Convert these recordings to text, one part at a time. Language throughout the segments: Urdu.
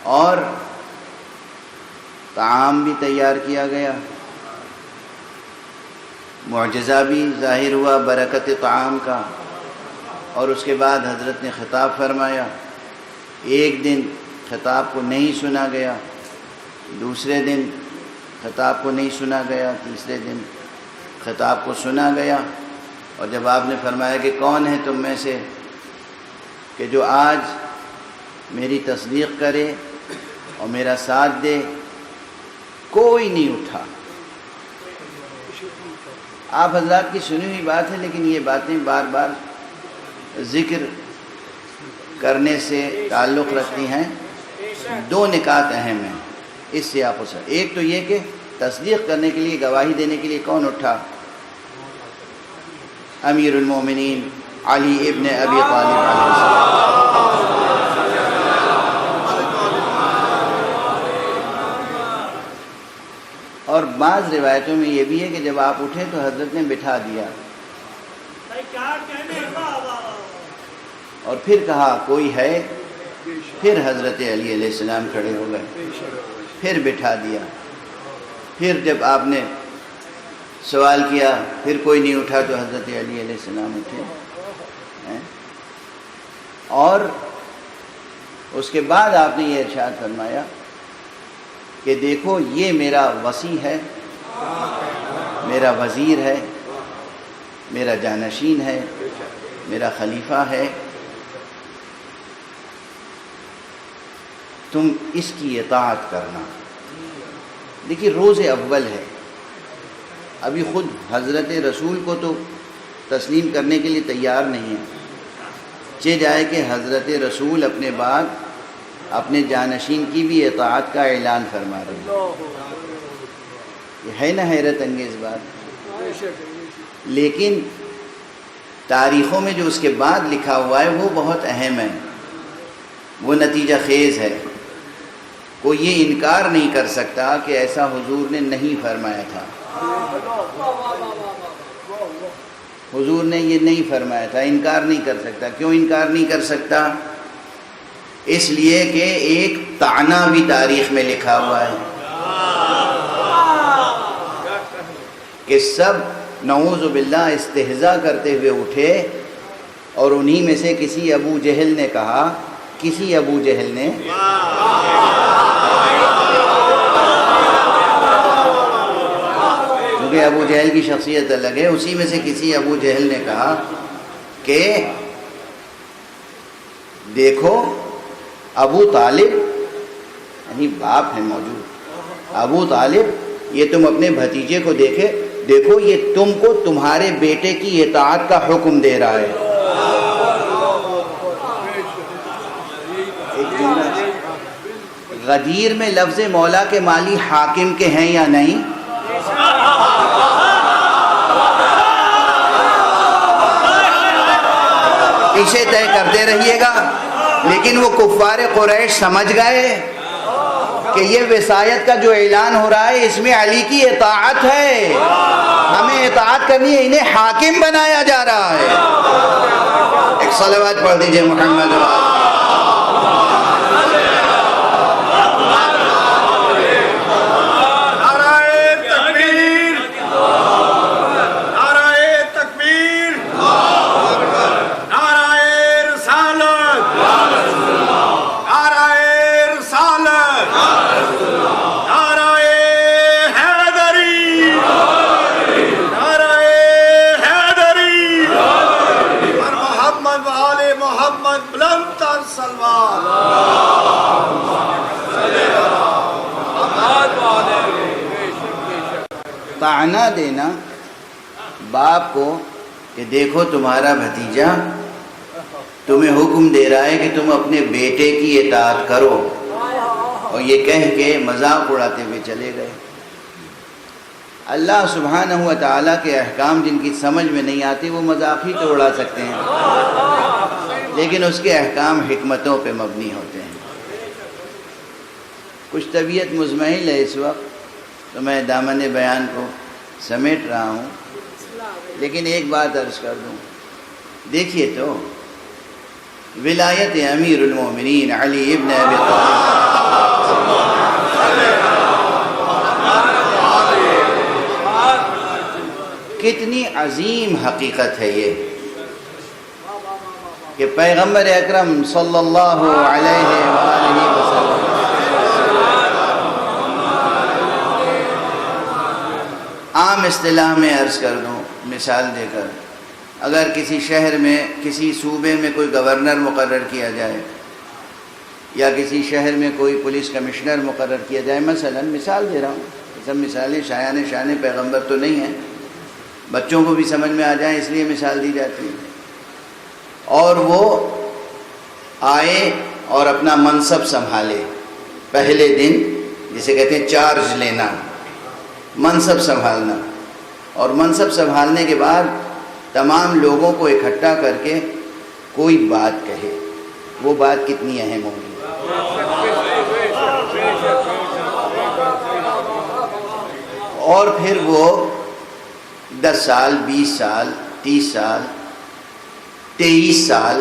اور طعام بھی تیار کیا گیا، معجزہ بھی ظاہر ہوا برکت طعام کا، اور اس کے بعد حضرت نے خطاب فرمایا۔ ایک دن خطاب کو نہیں سنا گیا، دوسرے دن خطاب کو نہیں سنا گیا، تیسرے دن خطاب کو سنا گیا، اور جب آپ نے فرمایا کہ کون ہے تم میں سے کہ جو آج میری تصدیق کرے اور میرا ساتھ دے، کوئی نہیں اٹھا۔ آپ حضرات کی سنی ہوئی بات ہے، لیکن یہ باتیں بار بار ذکر کرنے سے تعلق رکھتی ہیں۔ دو نکات اہم ہیں اس سیاق و سیاق۔ ایک تو یہ کہ تصدیق کرنے کے لیے، گواہی دینے کے لیے کون اٹھا؟ امیر المومنین علی ابن ابی طالب علیہ السلام۔ اور بعض روایتوں میں یہ بھی ہے کہ جب آپ اٹھے تو حضرت نے بٹھا دیا اور پھر کہا کوئی ہے، پھر حضرت علی علیہ السلام کھڑے ہو گئے، پھر بٹھا دیا، پھر جب آپ نے سوال کیا پھر کوئی نہیں اٹھا تو حضرت علی علیہ السلام اٹھے، اور اس کے بعد آپ نے یہ ارشاد فرمایا کہ دیکھو یہ میرا وصی ہے، میرا وزیر ہے، میرا جانشین ہے، میرا خلیفہ ہے، تم اس کی اطاعت کرنا۔ دیکھیے روز اول ہے، ابھی خود حضرت رسول کو تو تسلیم کرنے کے لیے تیار نہیں ہے، چہ جائے کہ حضرت رسول اپنے بعد اپنے جانشین کی بھی اطاعت کا اعلان فرما رہے ہیں۔ یہ ہے نا حیرت انگیز بات، لیکن تاریخوں میں جو اس کے بعد لکھا ہوا ہے وہ بہت اہم ہے، وہ نتیجہ خیز ہے۔ کوئی یہ انکار نہیں کر سکتا کہ ایسا حضور نے نہیں فرمایا تھا، حضور نے یہ نہیں فرمایا تھا، انکار نہیں کر سکتا۔ کیوں انکار نہیں کر سکتا؟ اس لیے کہ ایک طعنہ بھی تاریخ میں لکھا ہوا ہے کہ سب نعوذ باللہ استہزاء کرتے ہوئے اٹھے، اور انہی میں سے کسی ابو جہل نے کہا، کسی ابو جہل نے کیونکہ ابو جہل کی شخصیت الگ ہے، اسی میں سے کسی ابو جہل نے کہا کہ دیکھو ابو طالب، یعنی باپ ہے موجود، ابو طالب یہ تم اپنے بھتیجے کو دیکھو یہ تم کو تمہارے بیٹے کی اطاعت کا حکم دے رہا ہے۔ ایک جملہ، غدیر میں لفظ مولا کے مالی حاکم کے ہیں یا نہیں؟ پیچھے طے کرتے رہیے گا، لیکن وہ کفار قریش سمجھ گئے کہ یہ وصایت کا جو اعلان ہو رہا ہے اس میں علی کی اطاعت ہے، ہمیں اطاعت کرنی ہے، انہیں حاکم بنایا جا رہا ہے۔ ایک صلوات پڑھ دیجئے محمد۔ طعنہ دینا باپ کو کہ دیکھو تمہارا بھتیجا تمہیں حکم دے رہا ہے کہ تم اپنے بیٹے کی اطاعت کرو، اور یہ کہہ کے مذاق اڑاتے ہوئے چلے گئے۔ اللہ سبحانہ و تعالیٰ کے احکام جن کی سمجھ میں نہیں آتی وہ مذاق ہی تو اڑا سکتے ہیں، لیکن اس کے احکام حکمتوں پہ مبنی ہوتے ہیں۔ کچھ طبیعت مزمحل ہے اس وقت تو میں دامن بیان کو سمیٹ رہا ہوں، لیکن ایک بات عرض کر دوں، دیکھیے تو ولایت امیر المومنین علی ابن ابی طالب عظیم حقیقت ہے یہ کہ پیغمبر اکرم صلی اللہ علیہ وآلہ وسلم عام اصطلاح میں عرض کر دوں، مثال دے کر، اگر کسی شہر میں کسی صوبے میں کوئی گورنر مقرر کیا جائے یا کسی شہر میں کوئی پولیس کمشنر مقرر کیا جائے، مثلا مثال دے رہا ہوں، سب مثالیں شایان شان پیغمبر تو نہیں ہیں، بچوں کو بھی سمجھ میں آ جائیں اس لیے مثال دی جاتی ہے، اور وہ آئے اور اپنا منصب سنبھالے پہلے دن، جسے کہتے ہیں چارج لینا، منصب سنبھالنا، اور منصب سنبھالنے کے بعد تمام لوگوں کو اکٹھا کر کے کوئی بات کہے، وہ بات کتنی اہم ہوگی؟ اور پھر وہ 10 سال 20 سال 30 سال 23 سال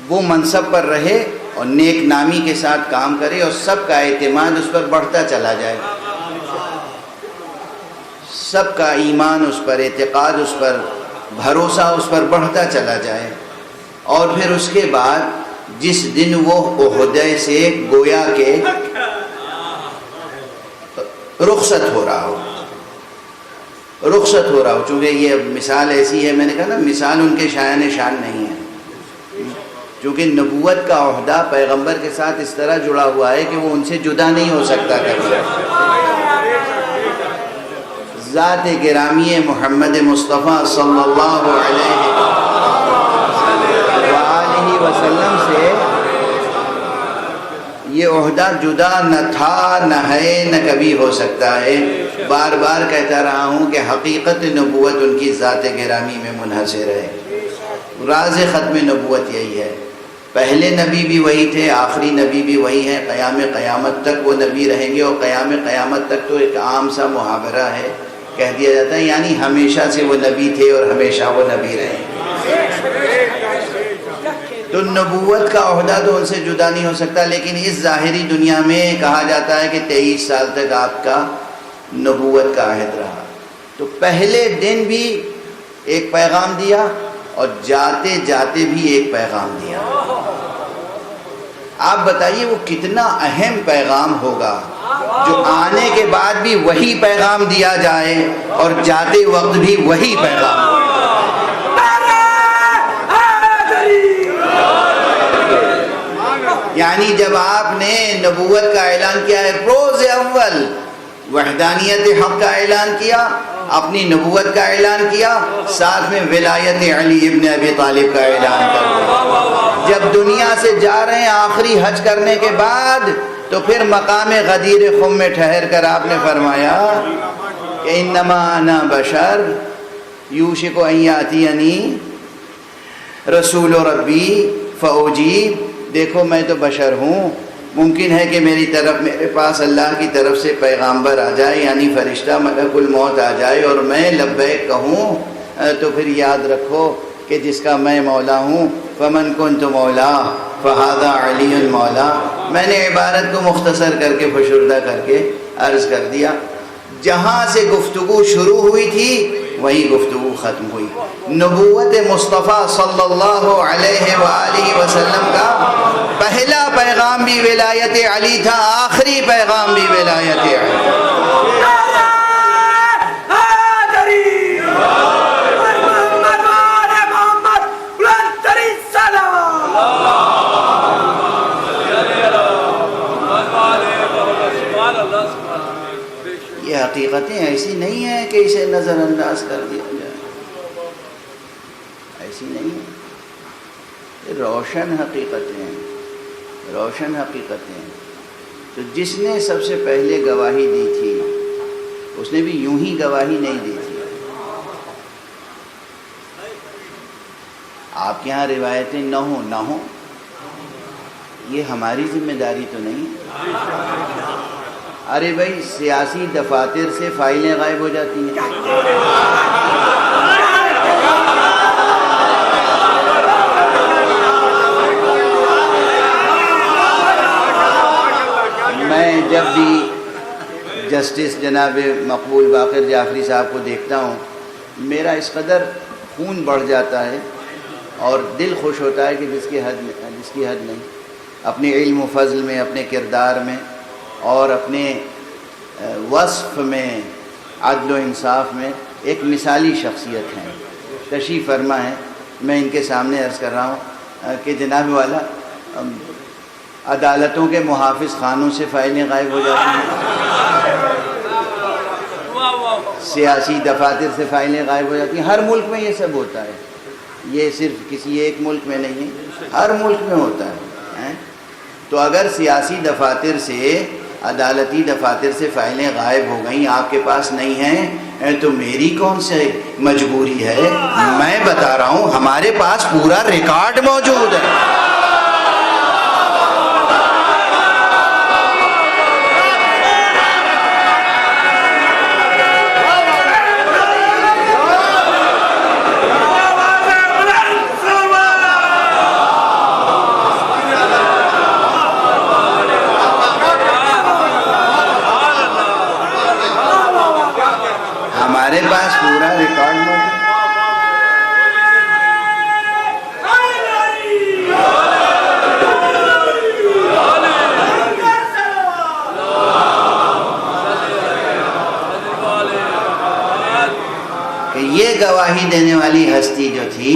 وہ منصب پر رہے اور نیک نامی کے ساتھ کام کرے اور سب کا اعتماد اس پر بڑھتا چلا جائے، سب کا ایمان اس پر، اعتقاد اس پر، بھروسہ اس پر بڑھتا چلا جائے، اور پھر اس کے بعد جس دن وہ عہدے سے گویا کہ رخصت ہو رہا ہو، چونکہ یہ مثال ایسی ہے، میں نے کہا نا مثال ان کے شایان شان نہیں ہے، چونکہ نبوت کا عہدہ پیغمبر کے ساتھ اس طرح جڑا ہوا ہے کہ وہ ان سے جدا نہیں ہو سکتا کبھی۔ ذات گرامی محمد مصطفیٰ صلی اللہ علیہ وآلہ وسلم سے یہ عہدہ جدا نہ تھا، نہ ہے، نہ کبھی ہو سکتا ہے۔ بار بار کہتا رہا ہوں کہ حقیقت نبوت ان کی ذات گرامی میں منحصر ہے، راز ختم نبوت یہی ہے۔ پہلے نبی بھی وہی تھے، آخری نبی بھی وہی ہیں، قیام قیامت تک وہ نبی رہیں گے، اور قیام قیامت تک تو ایک عام سا محاورہ ہے، کہہ دیا جاتا ہے یعنی ہمیشہ سے وہ نبی تھے اور ہمیشہ وہ نبی رہیں گے۔ تو نبوت کا عہدہ تو ان سے جدا نہیں ہو سکتا، لیکن اس ظاہری دنیا میں کہا جاتا ہے کہ 23 سال تک آپ کا نبوت کا عہد رہا۔ تو پہلے دن بھی ایک پیغام دیا اور جاتے جاتے بھی ایک پیغام دیا۔ آپ بتائیے وہ کتنا اہم پیغام ہوگا جو آنے کے بعد بھی وہی پیغام دیا جائے اور جاتے وقت بھی وہی پیغام۔ یعنی جب آپ نے نبوت کا اعلان کیا ہے، روز اول وحدانیت حق کا اعلان کیا، اپنی نبوت کا اعلان کیا، ساتھ میں ولایت علی ابن ابی طالب کا اعلان کر دیا۔ جب دنیا سے جا رہے ہیں آخری حج کرنے کے بعد، تو پھر مقام غدیر خم میں ٹھہر کر آپ نے فرمایا کہ انما انا بشر یوشک ان یاتینی رسول ربی فاجیب، دیکھو میں تو بشر ہوں، ممکن ہے کہ میرے پاس اللہ کی طرف سے پیغامبر آ جائے، یعنی فرشتہ ملک الموت آ جائے اور میں لبیک کہوں، تو پھر یاد رکھو کہ جس کا میں مولا ہوں، فمن کنت مولا فہذا علی المولا۔ میں نے عبارت کو مختصر کر کے فشردہ کر کے عرض کر دیا۔ جہاں سے گفتگو شروع ہوئی تھی وہی گفتگو ختم ہوئی۔ نبوت مصطفیٰ صلی اللہ علیہ وآلہ وسلم کا پہلا پیغام بھی ولایت علی تھا، آخری پیغام بھی ولایت علی۔ یہ حقیقتیں ایسی نہیں ہیں کہ اسے نظر انداز کر دیا جائے، ایسی نہیں ہیں، یہ روشن حقیقتیں ہیں، روشن حقیقتیں ہیں۔ تو جس نے سب سے پہلے گواہی دی تھی اس نے بھی یوں ہی گواہی نہیں دی تھی۔ آپ کے ہاں روایتیں نہ ہوں یہ ہماری ذمہ داری تو نہیں۔ ارے بھائی سیاسی دفاتر سے فائلیں غائب ہو جاتی ہیں، جسٹس جناب مقبول باقر جعفری صاحب کو دیکھتا ہوں، میرا اس قدر خون بڑھ جاتا ہے اور دل خوش ہوتا ہے کہ جس کی حد نہیں. اپنے علم و فضل میں، اپنے کردار میں اور اپنے وصف میں، عدل و انصاف میں ایک مثالی شخصیت ہیں. تشریف فرما ہے. میں ان کے سامنے عرض کر رہا ہوں کہ جناب والا عدالتوں کے محافظ خانوں سے فائلیں غائب ہو جاتی ہیں، سیاسی دفاتر سے فائلیں غائب ہو جاتی ہیں. ہر ملک میں یہ سب ہوتا ہے، یہ صرف کسی ایک ملک میں نہیں ہے، ہر ملک میں ہوتا ہے. تو اگر سیاسی دفاتر سے، عدالتی دفاتر سے فائلیں غائب ہو گئیں، آپ کے پاس نہیں ہیں، تو میری کون سے مجبوری ہے؟ میں بتا رہا ہوں ہمارے پاس پورا ریکارڈ موجود ہے. ہمارے پاس پورا ریکارڈ موجود. کہ یہ گواہی دینے والی ہستی جو تھی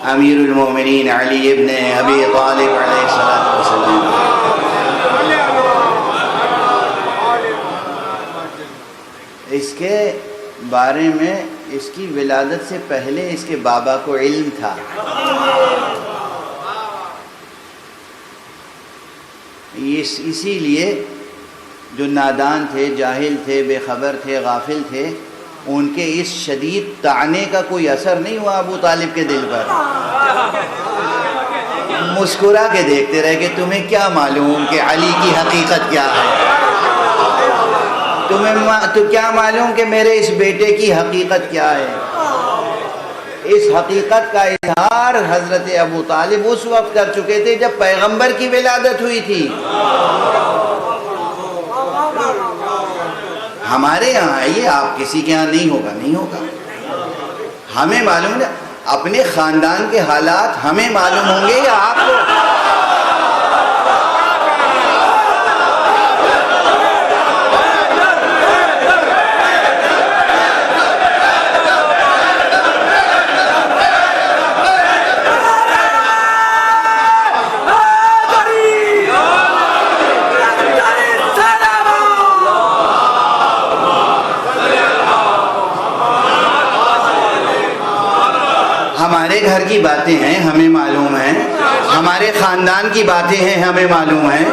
امیر المومنین علی ابن ابی طالب علیہ السلام، اس کے بارے میں اس کی ولادت سے پہلے اس کے بابا کو علم تھا. اسی لیے جو نادان تھے، جاہل تھے، بے خبر تھے، غافل تھے، ان کے اس شدید طعنے کا کوئی اثر نہیں ہوا ابو طالب کے دل پر. مسکرا کے دیکھتے رہے کہ تمہیں کیا معلوم کہ علی کی حقیقت کیا ہے، تمہیں تو کیا معلوم کہ میرے اس بیٹے کی حقیقت کیا ہے. اس حقیقت کا اظہار حضرت ابو طالب اس وقت کر چکے تھے جب پیغمبر کی ولادت ہوئی تھی. ہمارے یہاں ہے یہ، آپ کسی کے یہاں نہیں ہوگا، نہیں ہوگا. ہمیں معلوم ہے اپنے خاندان کے حالات، ہمیں معلوم ہوں گے یا آپ کو؟ ہمارے گھر کی باتیں ہیں، ہمیں معلوم ہیں. ہمارے خاندان کی باتیں ہیں، ہمیں معلوم ہیں.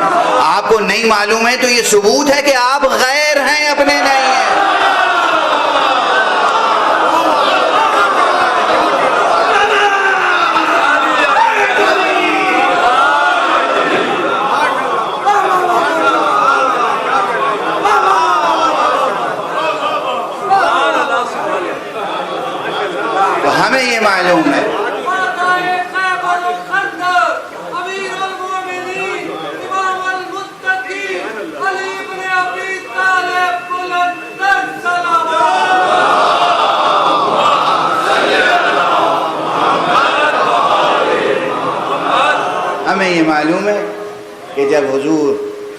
آپ کو نہیں معلوم ہے تو یہ ثبوت ہے کہ آپ غیر ہیں، اپنے نہیں ہیں. تو ہمیں یہ معلوم ہے. ہمیں یہ معلوم ہے کہ جب حضور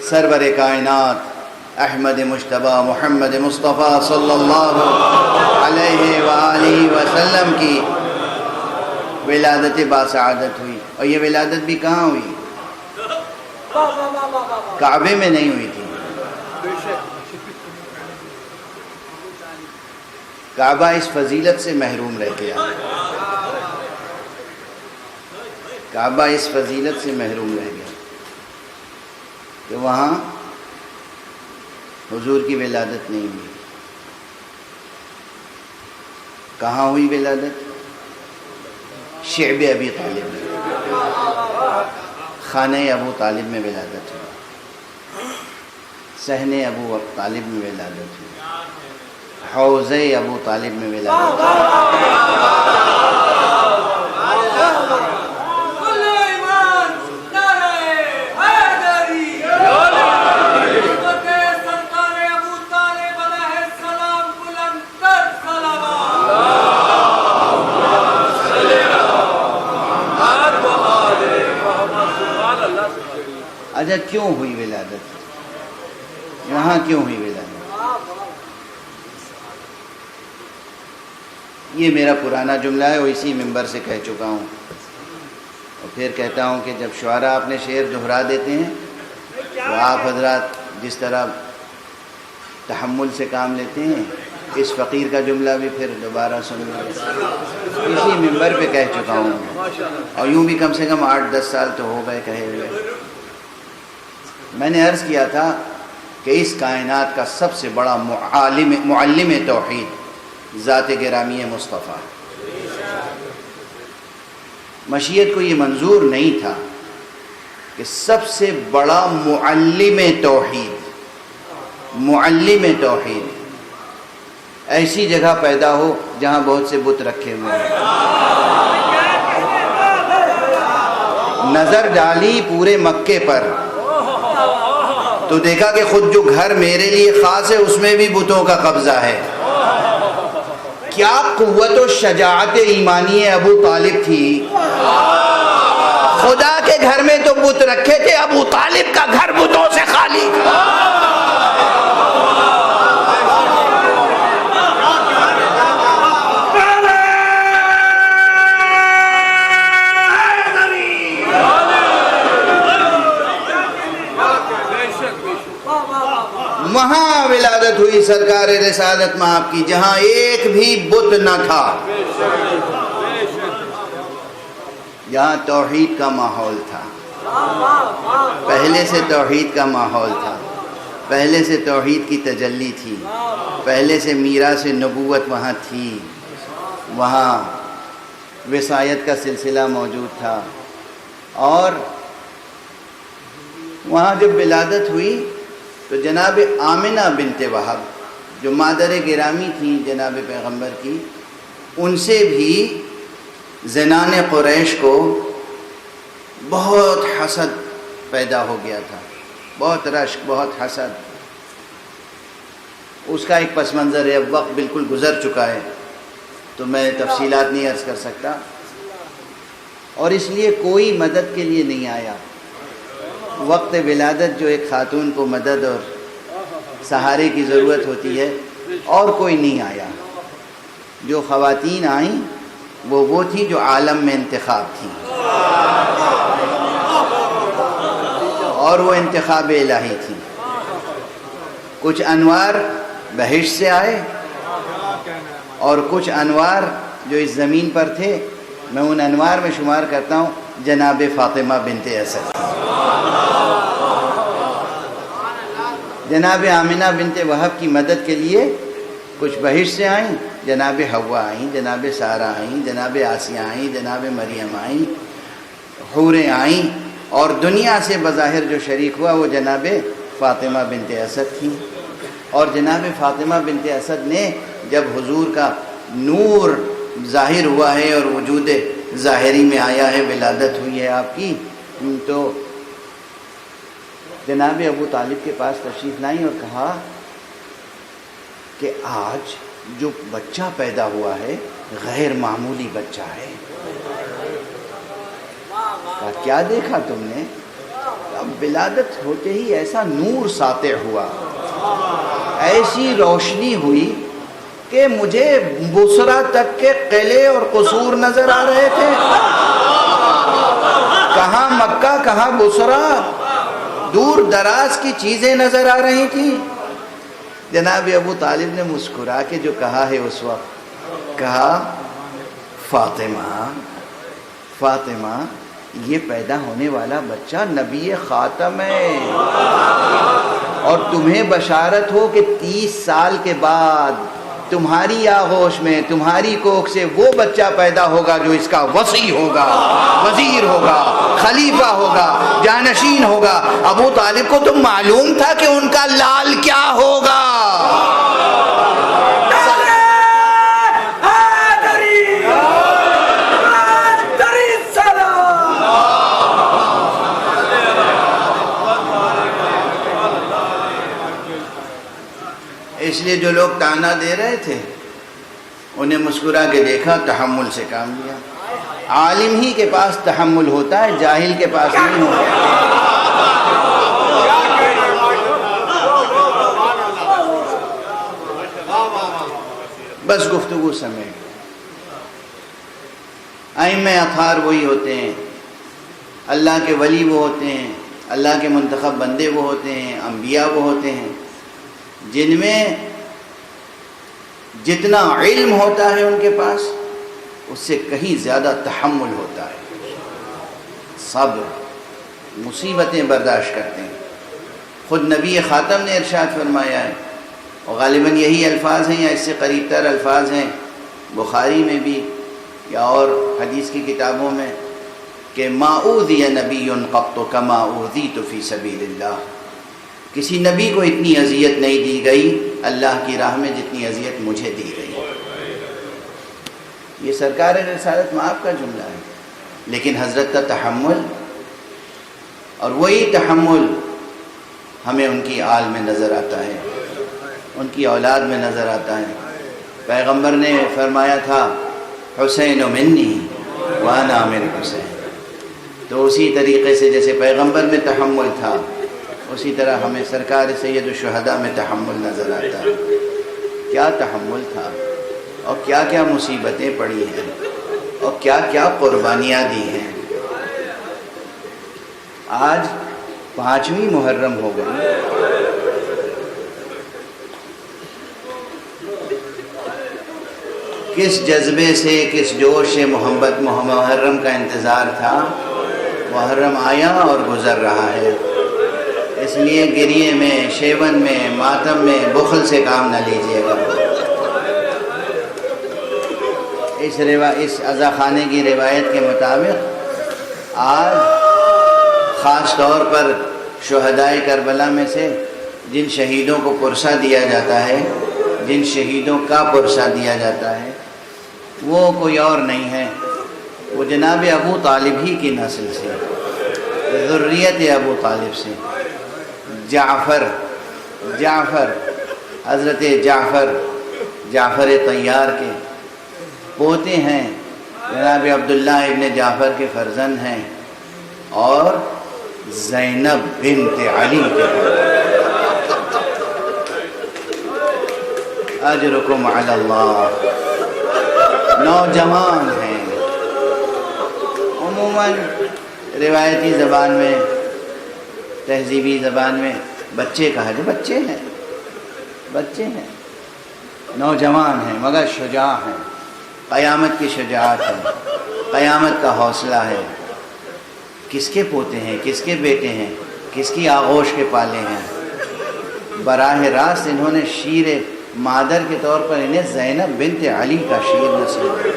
سرور کائنات احمد مجتبی محمد مصطفیٰ صلی اللہ علیہ وآلہ وسلم کی ولادت باسعادت ہوئی، اور یہ ولادت بھی کہاں ہوئی؟ کعبے میں نہیں ہوئی تھی. کعبہ اس فضیلت سے محروم رہ گیا، کعبہ اس فضیلت سے محروم رہ گیا کہ وہاں حضور کی ولادت نہیں ہوئی. کہاں ہوئی ولادت؟ شعب ابی طالب میں، خانہ ابو طالب میں ولادت ہوئی، صحن ابو طالب میں ولادت ہوئی، حوضہ ابو طالب میں ولادت ہوئی. اچھا کیوں ہوئی ولادت؟ وہاں کیوں ہوئی ولادت؟ یہ میرا پرانا جملہ ہے، وہ اسی منبر سے کہہ چکا ہوں، اور پھر کہتا ہوں کہ جب شعراء اپنے شعر دہرا دیتے ہیں تو آپ حضرات جس طرح تحمل سے کام لیتے ہیں، اس فقیر کا جملہ بھی پھر دوبارہ سن لیں، اسی منبر پہ کہہ چکا ہوں، اور یوں بھی کم سے کم 8-10 سال تو ہو گئے کہے ہوئے۔ میں نے عرض کیا تھا کہ اس کائنات کا سب سے بڑا معلم توحید ذات گرامی مصطفیٰ۔ مشیت کو یہ منظور نہیں تھا کہ سب سے بڑا معلم توحید ایسی جگہ پیدا ہو جہاں بہت سے بت رکھے ہوئے ہیں۔ نظر ڈالی پورے مکے پر تو دیکھا کہ خود جو گھر میرے لیے خاص ہے اس میں بھی بتوں کا قبضہ ہے۔ کیا قوت و شجاعت ایمانی ابو طالب تھی، خدا کے گھر میں تو بت رکھے تھے، ابو طالب کا گھر بتوں سے خالی تھا۔ وہاں ولادت ہوئی سرکار رسالت مآب کی، جہاں ایک بھی بت نہ تھا، یہاں توحید کا ماحول تھا، پہلے سے توحید کا ماحول تھا، پہلے سے توحید کی تجلی تھی، پہلے سے میراث نبوت وہاں تھی، وہاں وصایت کا سلسلہ موجود تھا۔ اور وہاں جب ولادت ہوئی تو جناب آمنہ بنت وہب جو مادر گرامی تھیں جناب پیغمبر کی، ان سے بھی زنان قریش کو بہت حسد پیدا ہو گیا تھا، بہت رشک، بہت حسد۔ اس کا ایک پس منظر ہے، اب وقت بالکل گزر چکا ہے تو میں تفصیلات نہیں عرض کر سکتا، اور اس لیے کوئی مدد کے لیے نہیں آیا۔ وقت ولادت جو ایک خاتون کو مدد اور سہارے کی ضرورت ہوتی ہے، اور کوئی نہیں آیا۔ جو خواتین آئیں وہ تھیں جو عالم میں انتخاب تھیں، اور وہ انتخاب الہی تھیں۔ کچھ انوار بہشت سے آئے اور کچھ انوار جو اس زمین پر تھے، میں ان انوار میں شمار کرتا ہوں جناب فاطمہ بنت اسد، جناب آمنہ بنت وہب کی مدد کے لیے کچھ بہشت سے آئیں، جناب حوا آئیں، جناب سارہ آئیں، جناب آسیہ آئیں، جناب مریم آئیں، حوریں آئیں، اور دنیا سے بظاہر جو شریک ہوا وہ جناب فاطمہ بنت اسد تھیں۔ اور جناب فاطمہ بنت اسد نے جب حضور کا نور ظاہر ہوا ہے اور وجود ظاہری میں آیا ہے، ولادت ہوئی ہے آپ کی، تو جناب ابو طالب کے پاس تشریف لائیں اور کہا کہ آج جو بچہ پیدا ہوا ہے غیر معمولی بچہ ہے۔ کہا کیا دیکھا تم نے؟ اب ولادت ہوتے ہی ایسا نور ساطع ہوا، ایسی روشنی ہوئی کہ مجھے بصرہ تک کے قلعے اور قصور نظر آ رہے تھے، کہاں مکہ کہاں بصرہ، دور دراز کی چیزیں نظر آ رہی تھیں۔ جناب ابو طالب نے مسکرا کے جو کہا ہے اس وقت، کہا فاطمہ یہ پیدا ہونے والا بچہ نبی خاتم ہے، اور تمہیں بشارت ہو کہ 30 سال کے بعد تمہاری آغوش میں، تمہاری کوکھ سے وہ بچہ پیدا ہوگا جو اس کا وصی ہوگا، وزیر ہوگا، خلیفہ ہوگا، جانشین ہوگا۔ ابو طالب کو تو معلوم تھا کہ ان کا لال کیا ہوگا۔ اس لیے جو لوگ تانا دے رہے تھے انہیں مسکرا کے دیکھا، تحمل سے کام لیا۔ عالم ہی کے پاس تحمل ہوتا ہے، جاہل کے پاس نہیں ہوتا۔ بس گفتگو سمیٹ. ائمہ اطہار وہی ہوتے ہیں، اللہ کے ولی وہ ہوتے ہیں، اللہ کے منتخب بندے وہ ہوتے ہیں، انبیاء وہ ہوتے ہیں جن میں جتنا علم ہوتا ہے ان کے پاس اس سے کہیں زیادہ تحمل ہوتا ہے، صبر، مصیبتیں برداشت کرتے ہیں. خود نبی خاتم نے ارشاد فرمایا ہے، اور غالباً یہی الفاظ ہیں یا اس سے قریب تر الفاظ ہیں بخاری میں بھی یا اور حدیث کی کتابوں میں، کہ ما اوذی نبی قط کما اوذیت فی سبیل اللہ. کسی نبی کو اتنی اذیت نہیں دی گئی اللہ کی راہ میں جتنی اذیت مجھے دی گئی. یہ سرکار رسالت مآب کا جملہ ہے. لیکن حضرت کا تحمل، اور وہی تحمل ہمیں ان کی آل میں نظر آتا ہے، ان کی اولاد میں نظر آتا ہے. پیغمبر نے فرمایا تھا حسین منی وانا من حسین. تو اسی طریقے سے جیسے پیغمبر میں تحمل تھا اسی طرح ہمیں سرکار سید الشہداء میں تحمل نظر آتا ہے. کیا تحمل تھا اور کیا کیا مصیبتیں پڑی ہیں اور کیا کیا قربانیاں دی ہیں. آج 5ویں محرم ہو گئی. کس جذبے سے، کس جوش سے محرم کا انتظار تھا. محرم آیا اور گزر رہا ہے. اس لیے گریے میں، شیون میں، ماتم میں، بخل سے کام نہ لیجیے گا. اس عزا خانے کی روایت کے مطابق آج خاص طور پر شہدائے کربلا میں سے جن شہیدوں کو پرسہ دیا جاتا ہے، جن شہیدوں کا پرسہ دیا جاتا ہے، وہ کوئی اور نہیں ہے، وہ جناب ابو طالب ہی کی نسل سے، ذریت ابو طالب سے. جعفر حضرت جعفر طیار کے پوتے ہیں، جناب عبداللہ ابن جعفر کے فرزند ہیں، اور زینب بنت علی کے اجرکم علی اللہ. نوجوان ہیں. عموماً روایتی زبان میں، تہذیبی زبان میں بچے کہا جائے، بچے ہیں، نوجوان ہیں مگر شجاع ہیں. قیامت کی شجاعت ہے، قیامت کا حوصلہ ہے. کس کے پوتے ہیں، کس کے بیٹے ہیں، کس کی آغوش کے پالے ہیں. براہ راست انہوں نے شیر مادر کے طور پر انہیں زینب بنت علی کا شیر نصیب ہے.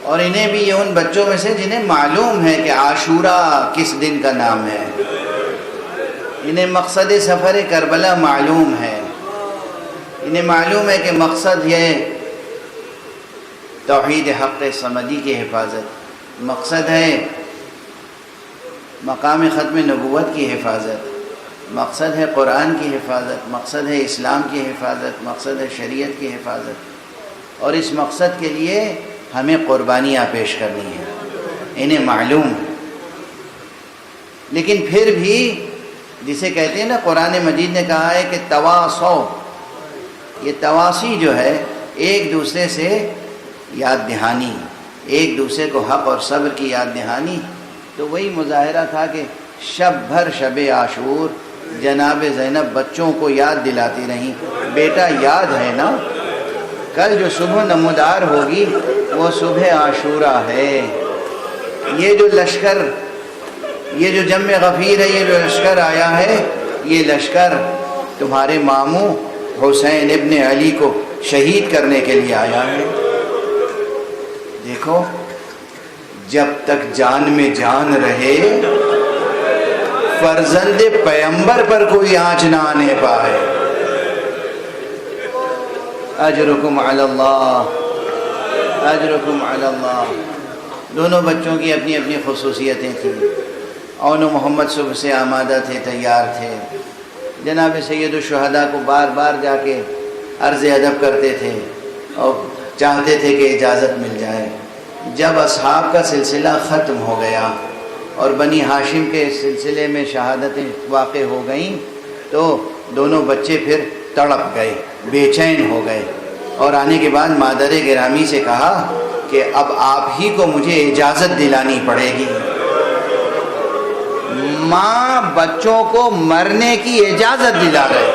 اور انہیں بھی یہ ان بچوں میں سے جنہیں معلوم ہے کہ عاشورہ کس دن کا نام ہے. انہیں مقصد سفر کربلا معلوم ہے. انہیں معلوم ہے کہ مقصد یہ توحید حق صمدی کی حفاظت، مقصد ہے مقام ختم نبوت کی حفاظت، مقصد ہے قرآن کی حفاظت، مقصد ہے اسلام کی حفاظت، مقصد ہے شریعت کی حفاظت. اور اس مقصد کے لیے ہمیں قربانیاں پیش کرنی ہیں. انہیں معلوم ہے. لیکن پھر بھی جسے کہتے ہیں نا، قرآن مجید نے کہا ہے کہ تواصو، یہ تواصی جو ہے ایک دوسرے سے یاد دہانی، ایک دوسرے کو حق اور صبر کی یاد دہانی. تو وہی مظاہرہ تھا کہ شب بھر شب عاشور جناب زینب بچوں کو یاد دلاتی رہیں، بیٹا یاد ہے نا، کل جو صبح نمودار ہوگی وہ صبح عاشورہ ہے. یہ جو لشکر، یہ جو جمع غفیر ہے، یہ جو لشکر آیا ہے، یہ لشکر تمہارے ماموں حسین ابن علی کو شہید کرنے کے لیے آیا ہے. دیکھو، جب تک جان میں جان رہے فرزند پیغمبر پر کوئی آنچ نہ آنے پائے. اجرکم علی اللہ، اجرکم علی اللہ. دونوں بچوں کی اپنی اپنی خصوصیتیں تھیں. اون و محمد صبح سے آمادہ تھے، تیار تھے. جناب سید الشہداء کو بار بار جا کے عرض ادب کرتے تھے اور چاہتے تھے کہ اجازت مل جائے. جب اصحاب کا سلسلہ ختم ہو گیا اور بنی ہاشم کے سلسلے میں شہادتیں واقع ہو گئیں تو دونوں بچے پھر تڑپ گئے، بے چین ہو گئے، اور آنے کے بعد مادر گرامی سے کہا کہ اب آپ ہی کو مجھے اجازت دلانی پڑے گی۔ ماں بچوں کو مرنے کی اجازت دلا رہے۔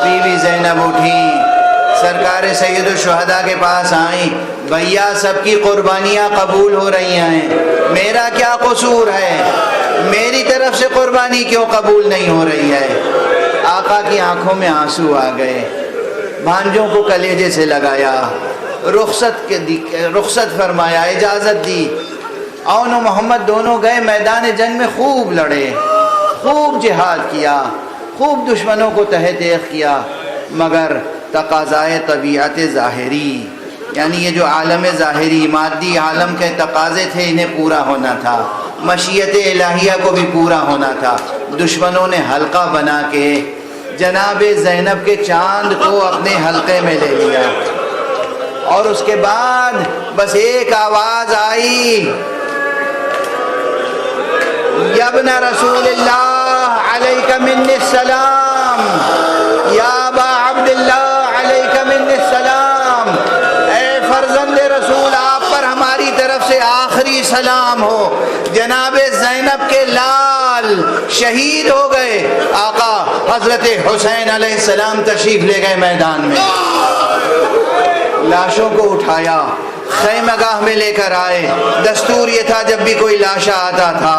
بیوی زینب اٹھیں، سرکار سید الشہداء کے پاس آئیں، بھیا سب کی قربانیاں قبول ہو رہی ہیں، میرا کیا قصور ہے؟ میری طرف سے قربانی کیوں قبول نہیں ہو رہی ہے؟ آقا کی آنکھوں میں آنسو آ گئے، بھانجوں کو کلیجے سے لگایا، رخصت فرمایا، اجازت دی۔ اون و محمد دونوں گئے میدان جنگ میں، خوب لڑے، خوب جہاد کیا، خوب دشمنوں کو تہہ تیغ کیا، مگر تقاضائے طبیعت ظاہری، یعنی یہ جو عالم ظاہری مادی عالم کے تقاضے تھے انہیں پورا ہونا تھا، مشیت الہیہ کو بھی پورا ہونا تھا۔ دشمنوں نے حلقہ بنا کے جناب زینب کے چاند کو اپنے حلقے میں لے لیا، اور اس کے بعد بس ایک آواز آئی، یا ابن رسول اللہ علیک منی السلام، یا ابا عبداللہ علیک منی السلام، اے فرزند رسول آپ پر ہماری طرف سے آخری سلام ہو۔ جناب زینب کے لال شہید ہو گئے، آقا حضرت حسین علیہ السلام تشریف لے گئے میدان میں، لاشوں کو اٹھایا، خیمہ گاہ میں لے کر آئے۔ دستور یہ تھا جب بھی کوئی لاشا آتا تھا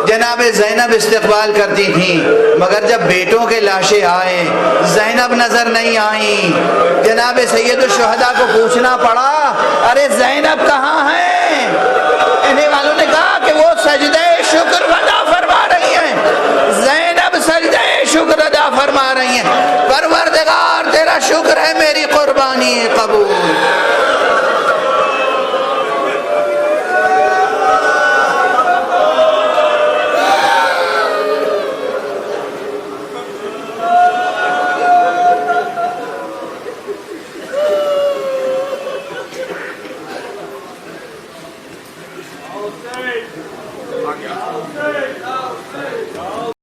جناب زینب استقبال کرتی تھیں، مگر جب بیٹوں کے لاشیں آئے زینب نظر نہیں آئیں۔ جناب سید الشہداء کو پوچھنا پڑا، ارے زینب کہاں ہیں؟ انہیں والوں نے کہا کہ وہ سجدہ شکر ادا فرما رہی ہیں، زینب سجدہ شکر ادا فرما رہی ہیں، پروردگار تیرا شکر ہے، میری قربانی قبول۔